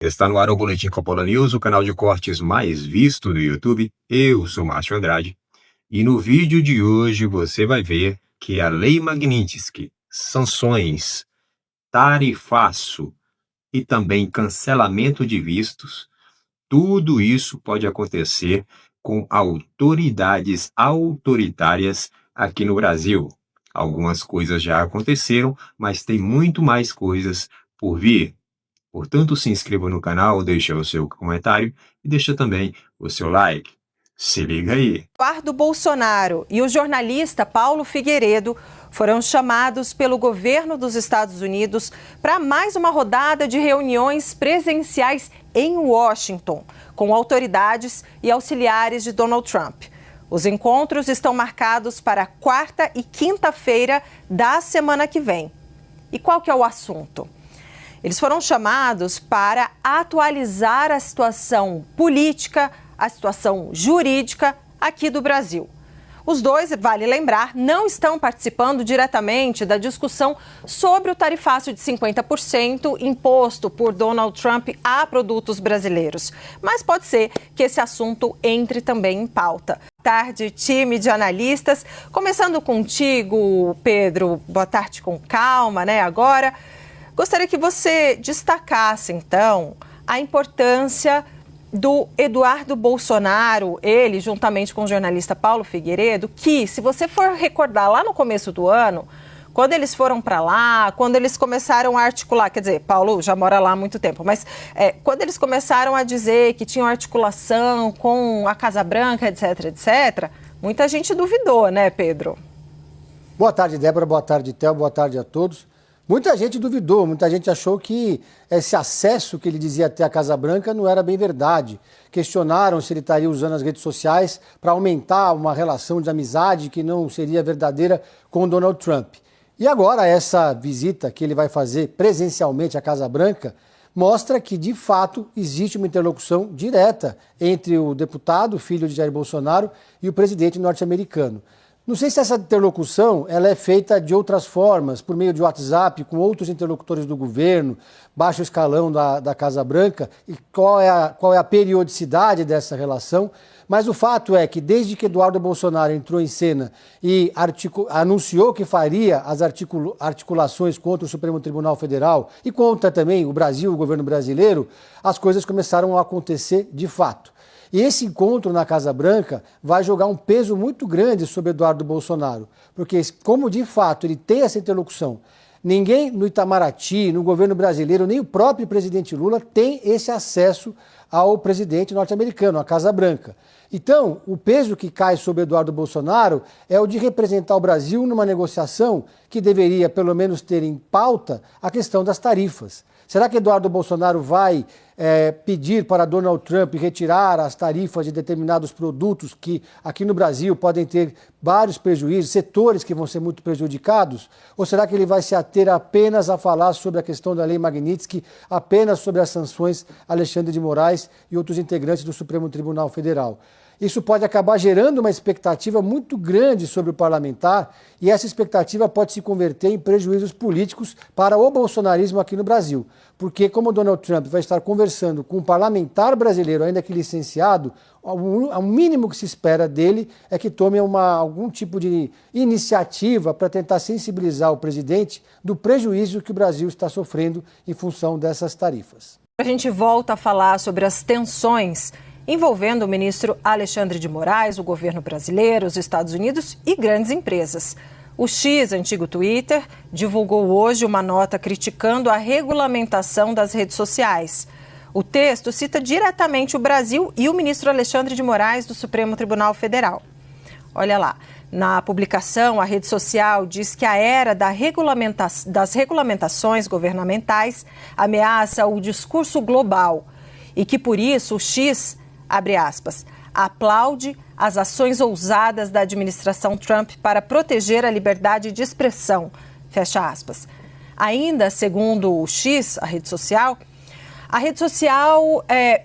Está no ar o Boletim Coppola News, o canal de cortes mais visto do YouTube. Eu sou Márcio Andrade e no vídeo de hoje você vai ver que a Lei Magnitsky, sanções, tarifaço e também cancelamento de vistos, tudo isso pode acontecer com autoridades autoritárias aqui no Brasil. Algumas coisas já aconteceram, mas tem muito mais coisas por vir. Portanto, se inscreva no canal, deixa o seu comentário e deixa também o seu like. Se liga aí. Eduardo Bolsonaro e o jornalista Paulo Figueiredo foram chamados pelo governo dos Estados Unidos para mais uma rodada de reuniões presenciais em Washington, com autoridades e auxiliares de Donald Trump. Os encontros estão marcados para quarta e quinta-feira da semana que vem. E qual que é o assunto? Eles foram chamados para atualizar a situação política, a situação jurídica aqui do Brasil. Os dois, vale lembrar, não estão participando diretamente da discussão sobre o tarifaço de 50% imposto por Donald Trump a produtos brasileiros. Mas pode ser que esse assunto entre também em pauta. Boa tarde, time de analistas. Começando contigo, Pedro. Boa tarde com calma, né? Agora, gostaria que você destacasse, então, a importância do Eduardo Bolsonaro, ele, juntamente com o jornalista Paulo Figueiredo, que, se você for recordar lá no começo do ano, quando eles foram para lá, quando eles começaram a articular, quer dizer, Paulo já mora lá há muito tempo, mas quando eles começaram a dizer que tinham articulação com a Casa Branca, etc., etc., muita gente duvidou, né, Pedro? Boa tarde, Débora, boa tarde, Théo, boa tarde a todos. Muita gente duvidou, muita gente achou que esse acesso que ele dizia ter à Casa Branca não era bem verdade. Questionaram se ele estaria usando as redes sociais para aumentar uma relação de amizade que não seria verdadeira com Donald Trump. E agora essa visita que ele vai fazer presencialmente à Casa Branca mostra que, de fato, existe uma interlocução direta entre o deputado, filho de Jair Bolsonaro, e o presidente norte-americano. Não sei se essa interlocução ela é feita de outras formas, por meio de WhatsApp, com outros interlocutores do governo, baixo escalão da Casa Branca, e qual é a periodicidade dessa relação. Mas o fato é que desde que Eduardo Bolsonaro entrou em cena e anunciou que faria as articulações contra o Supremo Tribunal Federal e contra também o Brasil, o governo brasileiro, as coisas começaram a acontecer de fato. E esse encontro na Casa Branca vai jogar um peso muito grande sobre Eduardo Bolsonaro, porque como de fato ele tem essa interlocução, ninguém no Itamaraty, no governo brasileiro, nem o próprio presidente Lula tem esse acesso ao presidente norte-americano, à Casa Branca. Então, o peso que cai sobre Eduardo Bolsonaro é o de representar o Brasil numa negociação que deveria, pelo menos, ter em pauta a questão das tarifas. Será que Eduardo Bolsonaro vai pedir para Donald Trump retirar as tarifas de determinados produtos que aqui no Brasil podem ter vários prejuízos, setores que vão ser muito prejudicados? Ou será que ele vai se ater apenas a falar sobre a questão da Lei Magnitsky, apenas sobre as sanções a Alexandre de Moraes e outros integrantes do Supremo Tribunal Federal? Isso pode acabar gerando uma expectativa muito grande sobre o parlamentar e essa expectativa pode se converter em prejuízos políticos para o bolsonarismo aqui no Brasil. Porque como Donald Trump vai estar conversando com um parlamentar brasileiro, ainda que licenciado, o mínimo que se espera dele é que tome algum tipo de iniciativa para tentar sensibilizar o presidente do prejuízo que o Brasil está sofrendo em função dessas tarifas. A gente volta a falar sobre as tensões envolvendo o ministro Alexandre de Moraes, o governo brasileiro, os Estados Unidos e grandes empresas. O X, antigo Twitter, divulgou hoje uma nota criticando a regulamentação das redes sociais. O texto cita diretamente o Brasil e o ministro Alexandre de Moraes do Supremo Tribunal Federal. Olha lá, na publicação, a rede social diz que a era das regulamentações governamentais ameaça o discurso global e que, por isso, o X, abre aspas, aplaude as ações ousadas da administração Trump para proteger a liberdade de expressão, fecha aspas. Ainda, segundo o X, a rede social,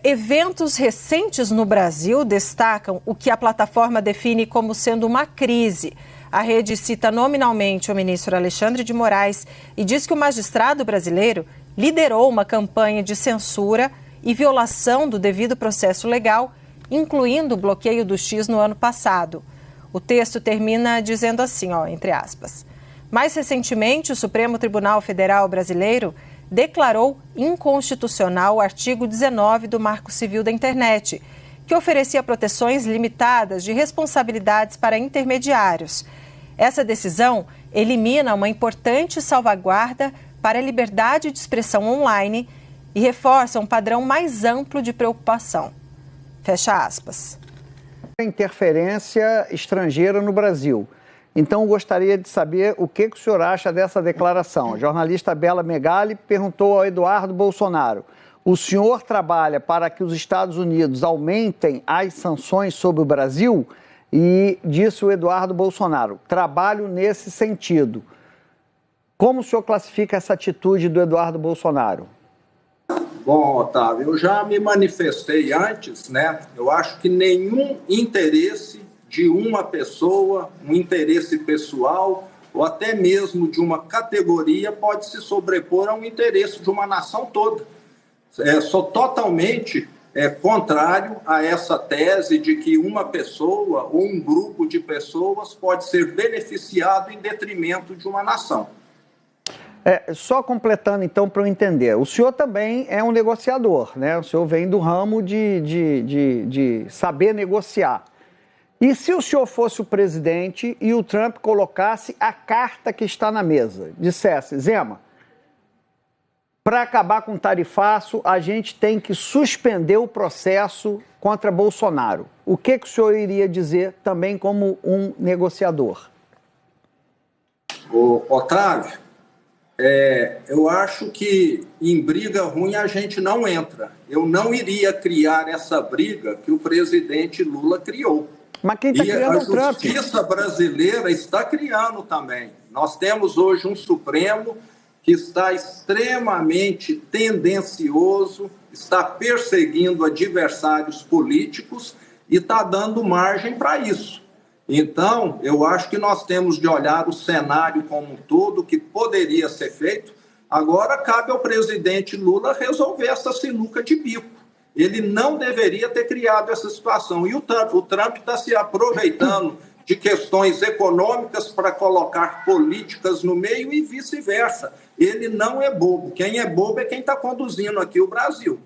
eventos recentes no Brasil destacam o que a plataforma define como sendo uma crise. A rede cita nominalmente o ministro Alexandre de Moraes e diz que o magistrado brasileiro liderou uma campanha de censura e violação do devido processo legal, incluindo o bloqueio do X no ano passado. O texto termina dizendo assim, entre aspas. Mais recentemente, o Supremo Tribunal Federal Brasileiro declarou inconstitucional o artigo 19 do Marco Civil da Internet, que oferecia proteções limitadas de responsabilidades para intermediários. Essa decisão elimina uma importante salvaguarda para a liberdade de expressão online e reforça um padrão mais amplo de preocupação. Fecha aspas. Interferência estrangeira no Brasil. Então, gostaria de saber o que o senhor acha dessa declaração. A jornalista Bela Megali perguntou ao Eduardo Bolsonaro: o senhor trabalha para que os Estados Unidos aumentem as sanções sobre o Brasil? E disse o Eduardo Bolsonaro: trabalho nesse sentido. Como o senhor classifica essa atitude do Eduardo Bolsonaro? Bom, Otávio, eu já me manifestei antes, né? Eu acho que nenhum interesse de uma pessoa, um interesse pessoal ou até mesmo de uma categoria pode se sobrepor a um interesse de uma nação toda. Sou totalmente contrário a essa tese de que uma pessoa ou um grupo de pessoas pode ser beneficiado em detrimento de uma nação. Só completando, então, para eu entender, o senhor também é um negociador, né? O senhor vem do ramo de saber negociar. E se o senhor fosse o presidente e o Trump colocasse a carta que está na mesa, dissesse: Zema, para acabar com o tarifaço, a gente tem que suspender o processo contra Bolsonaro. O que o senhor iria dizer também como um negociador? Otávio, eu acho que em briga ruim a gente não entra. Eu não iria criar essa briga que o presidente Lula criou. Mas quem está criando é o Trump. A justiça brasileira está criando também. Nós temos hoje um Supremo que está extremamente tendencioso, está perseguindo adversários políticos e está dando margem para isso. Então, eu acho que nós temos de olhar o cenário como um todo, que poderia ser feito. Agora, cabe ao presidente Lula resolver essa sinuca de bico. Ele não deveria ter criado essa situação. E o Trump está se aproveitando de questões econômicas para colocar políticas no meio e vice-versa. Ele não é bobo. Quem é bobo é quem está conduzindo aqui o Brasil.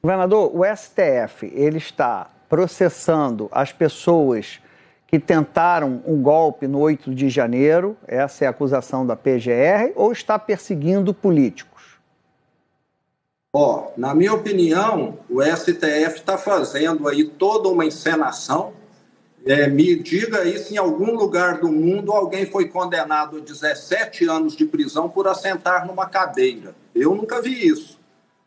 Governador, o STF ele está processando as pessoas que tentaram um golpe no 8 de janeiro, essa é a acusação da PGR, ou está perseguindo políticos? Na minha opinião, o STF está fazendo aí toda uma encenação. Me diga aí se em algum lugar do mundo alguém foi condenado a 17 anos de prisão por assentar numa cadeira. Eu nunca vi isso.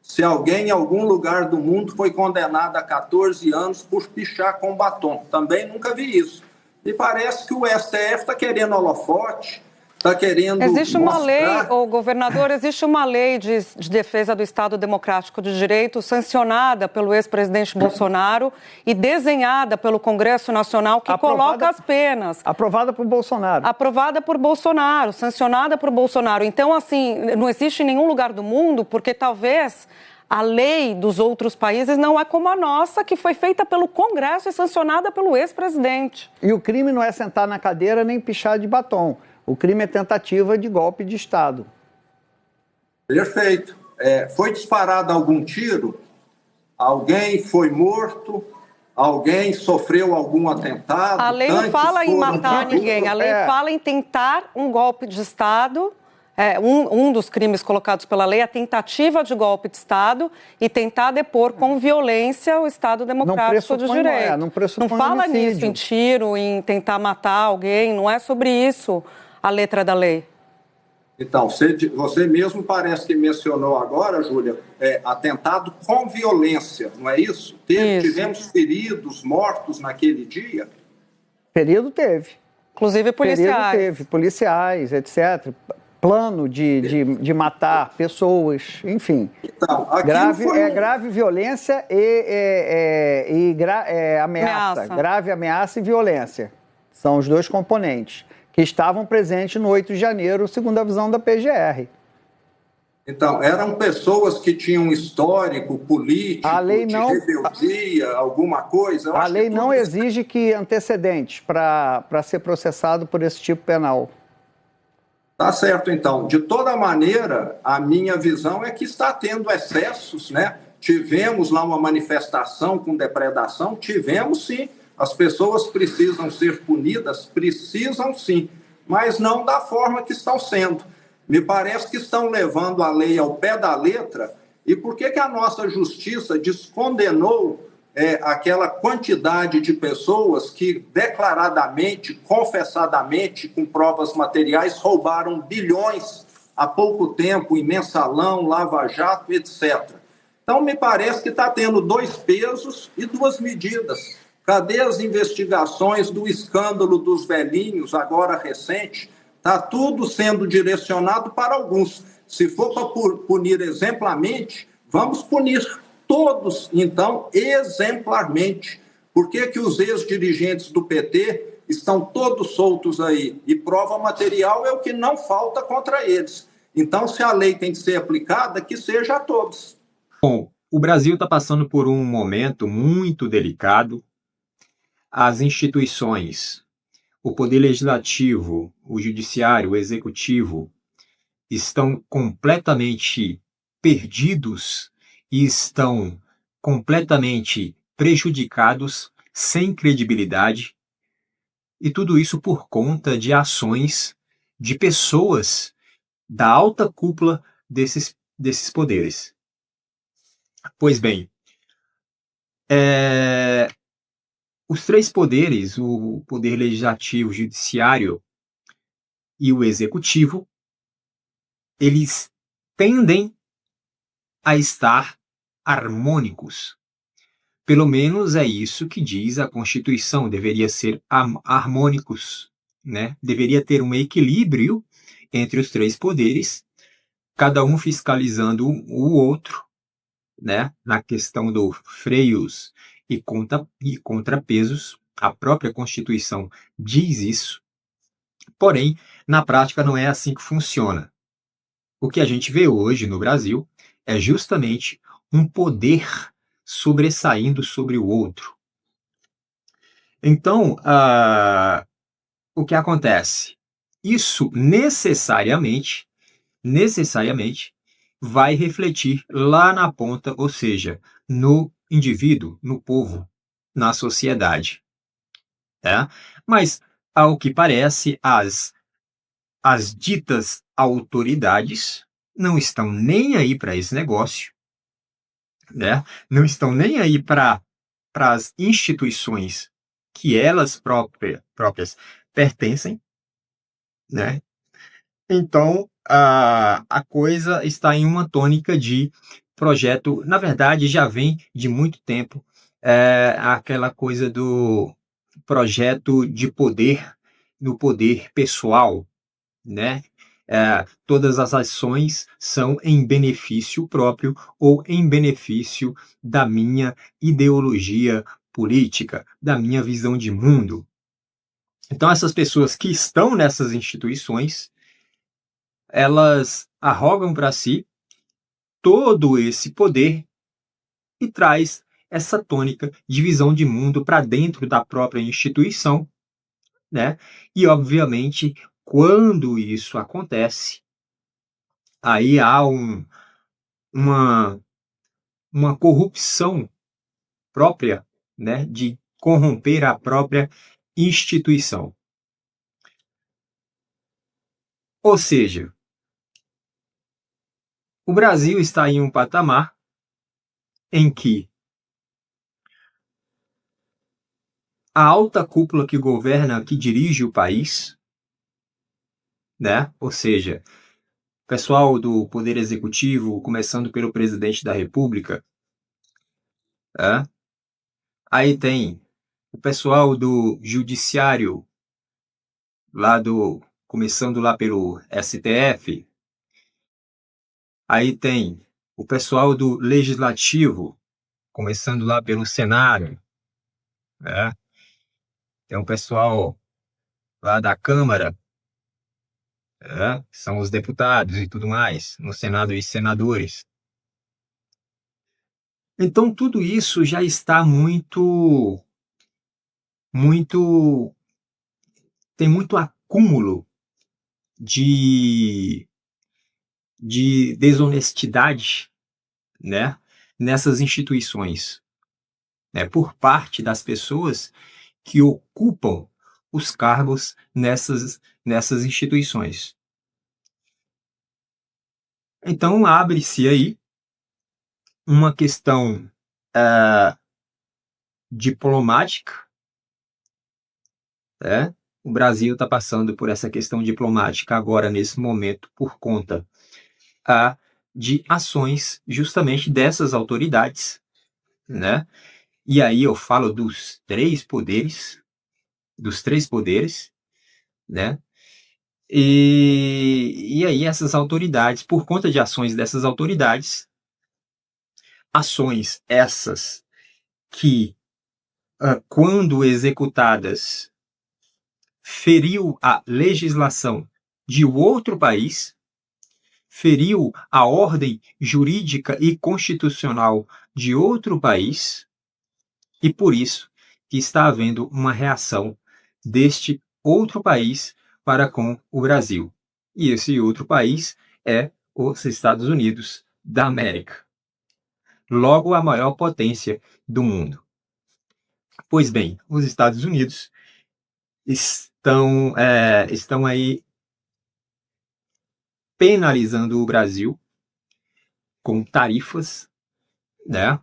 Se alguém em algum lugar do mundo foi condenado a 14 anos por pichar com batom. Também nunca vi isso. E parece que o STF está querendo holofote, está querendo Existe uma mostrar... lei, governador, existe uma lei de defesa do Estado Democrático de Direito sancionada pelo ex-presidente Bolsonaro e desenhada pelo Congresso Nacional que coloca as penas. Aprovada por Bolsonaro. Aprovada por Bolsonaro, sancionada por Bolsonaro. Então, assim, não existe em nenhum lugar do mundo, porque talvez a lei dos outros países não é como a nossa, que foi feita pelo Congresso e sancionada pelo ex-presidente. E o crime não é sentar na cadeira nem pichar de batom. O crime é tentativa de golpe de Estado. Perfeito. Foi disparado algum tiro? Alguém foi morto? Alguém sofreu algum atentado? A lei não fala em matar ninguém. A lei fala em tentar um golpe de Estado. Um dos crimes colocados pela lei é a tentativa de golpe de Estado e tentar depor com violência o Estado Democrático de Direito. Não fala nisso, em tiro, em tentar matar alguém, não é sobre isso a letra da lei. Então, você mesmo parece que mencionou agora, Júlia, atentado com violência, não é isso? Tivemos feridos, mortos naquele dia? Ferido teve. Inclusive policiais. Ferido teve, policiais, etc., plano de matar pessoas, enfim. Então, grave violência e ameaça. Grave ameaça e violência. São os dois componentes que estavam presentes no 8 de janeiro, segundo a visão da PGR. Então, eram pessoas que tinham um histórico político, A lei não, de rebeldia, alguma coisa? A lei não exige que antecedentes para ser processado por esse tipo penal. Tá certo, então. De toda maneira, a minha visão é que está tendo excessos, né? Tivemos lá uma manifestação com depredação, tivemos sim. As pessoas precisam ser punidas, precisam sim, mas não da forma que estão sendo. Me parece que estão levando a lei ao pé da letra. E por que a nossa justiça descondenou aquela quantidade de pessoas que declaradamente, confessadamente, com provas materiais, roubaram bilhões há pouco tempo em Mensalão, Lava Jato, etc. Então, me parece que está tendo dois pesos e duas medidas. Cadê as investigações do escândalo dos velhinhos, agora recente? Está tudo sendo direcionado para alguns. Se for para punir exemplarmente, vamos punir todos, então, exemplarmente. Por que os ex-dirigentes do PT estão todos soltos aí? E prova material é o que não falta contra eles. Então, se a lei tem que ser aplicada, que seja a todos. Bom, o Brasil está passando por um momento muito delicado. As instituições, o Poder Legislativo, o Judiciário, o Executivo, estão completamente perdidos e estão completamente prejudicados, sem credibilidade, e tudo isso por conta de ações de pessoas da alta cúpula desses poderes. Pois bem, os três poderes, o Poder Legislativo, o Judiciário e o Executivo, eles tendem a estar harmônicos. Pelo menos é isso que diz a Constituição, deveria ser harmônicos, né? Deveria ter um equilíbrio entre os três poderes, cada um fiscalizando o outro, né? Na questão dos freios e contrapesos. A própria Constituição diz isso. Porém, na prática não é assim que funciona. O que a gente vê hoje no Brasil é justamente um poder sobressaindo sobre o outro. Então, o que acontece? Isso necessariamente vai refletir lá na ponta, ou seja, no indivíduo, no povo, na sociedade. Tá? Mas, ao que parece, as ditas autoridades não estão nem aí para esse negócio, né? Não estão nem aí para as instituições que elas próprias pertencem, né? Então, a coisa está em uma tônica de projeto, na verdade, já vem de muito tempo, aquela coisa do projeto de poder, no poder pessoal, né? Todas as ações são em benefício próprio ou em benefício da minha ideologia política, da minha visão de mundo. Então, essas pessoas que estão nessas instituições, elas arrogam para si todo esse poder e traz essa tônica de visão de mundo para dentro da própria instituição, né? E, obviamente, quando isso acontece, aí há uma corrupção própria, né, de corromper a própria instituição. Ou seja, o Brasil está em um patamar em que a alta cúpula que governa, que dirige o país, né, ou seja, pessoal do Poder Executivo, começando pelo Presidente da República, aí tem o pessoal do Judiciário, começando lá pelo STF, aí tem o pessoal do Legislativo, começando lá pelo Senado, né? Tem o pessoal lá da Câmara, são os deputados e tudo mais, no Senado e senadores. Então, tudo isso já está tem muito acúmulo de desonestidade, né, nessas instituições, né, por parte das pessoas que ocupam os cargos nessas instituições. Então, abre-se aí uma questão diplomática, né? O Brasil está passando por essa questão diplomática agora, nesse momento, por conta de ações justamente dessas autoridades, né? E aí eu falo dos três poderes, né? E aí essas autoridades, por conta de ações dessas autoridades, ações essas que, quando executadas, feriu a legislação de outro país, feriu a ordem jurídica e constitucional de outro país, e por isso que está havendo uma reação deste outro país para com o Brasil. E esse outro país é os Estados Unidos da América. Logo, a maior potência do mundo. Pois bem, os Estados Unidos estão aí penalizando o Brasil com tarifas, né?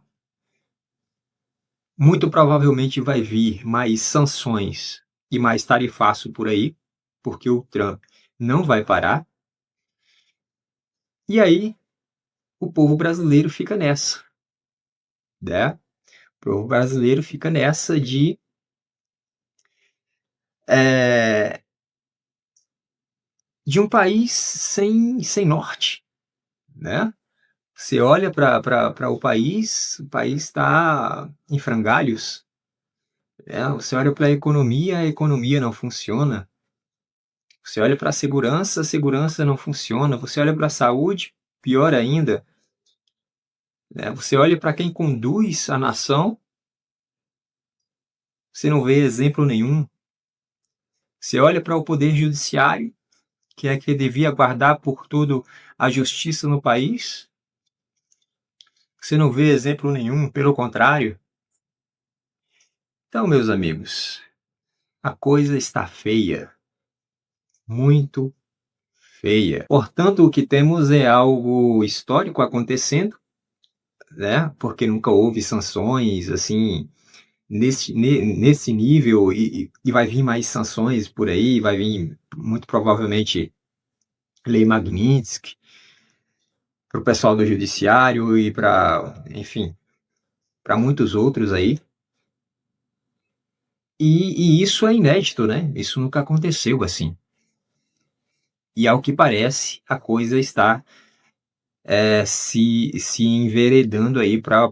Muito provavelmente vai vir mais sanções e mais tarifaço por aí, porque o Trump não vai parar. E aí o povo brasileiro fica nessa, né? O povo brasileiro fica nessa de um país sem norte, né? Você olha para o país está em frangalhos, né? Você olha para a economia não funciona. Você olha para a segurança não funciona. Você olha para a saúde, pior ainda, né? Você olha para quem conduz a nação, você não vê exemplo nenhum. Você olha para o poder judiciário, que é que devia guardar por tudo a justiça no país, você não vê exemplo nenhum, pelo contrário. Então, meus amigos, a coisa está feia, muito feia. Portanto, o que temos é algo histórico acontecendo, né? Porque nunca houve sanções assim nesse nível, e vai vir mais sanções por aí, vai vir muito provavelmente Lei Magnitsky para o pessoal do judiciário e para, enfim, para muitos outros aí. E isso é inédito, né? Isso nunca aconteceu assim. E ao que parece, a coisa está se enveredando aí para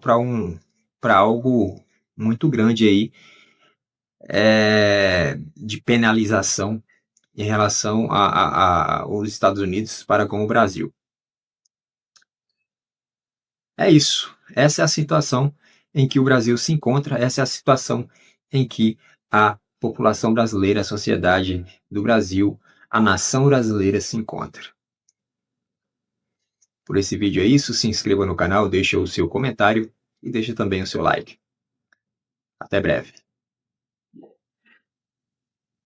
algo muito grande aí, de penalização em relação aos Estados Unidos para com o Brasil. É isso. Essa é a situação em que o Brasil se encontra, essa é a situação em que a população brasileira, a sociedade do Brasil, a nação brasileira se encontra. Por esse vídeo é isso, se inscreva no canal, deixe o seu comentário e deixe também o seu like. Até breve.